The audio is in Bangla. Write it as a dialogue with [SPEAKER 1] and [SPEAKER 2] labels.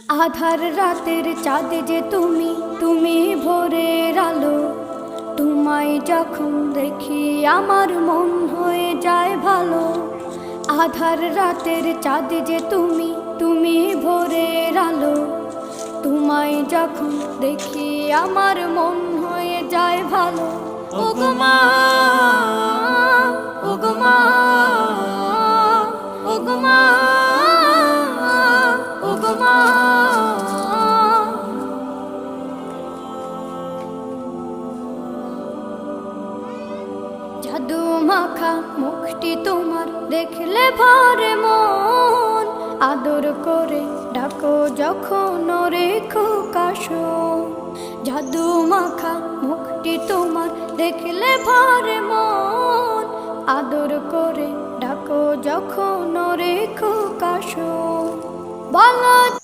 [SPEAKER 1] আধার রাতের চাঁদ যে তুমি, তুমি ভোরের আলো। তোমায় যখন দেখি আমার মন হয়ে যায় ভালো। আধার রাতের চাঁদ যে তুমি, তুমি ভোরের আলো। তোমায় যখন দেখি আমার মন হয়ে যায় ভালো। ওগো মা, ওগো মা, ওগো মা, ওগো মা। জাদু মাখা মুখটি তোমার দেখলে ভরে মন। আদর করে ডাকো যখন রেখো কাশো। জাদু মাখা মুখটি তোমার দেখলে ভরে মন। আদর করে ডাকো যখন রেখো কাশো। বলো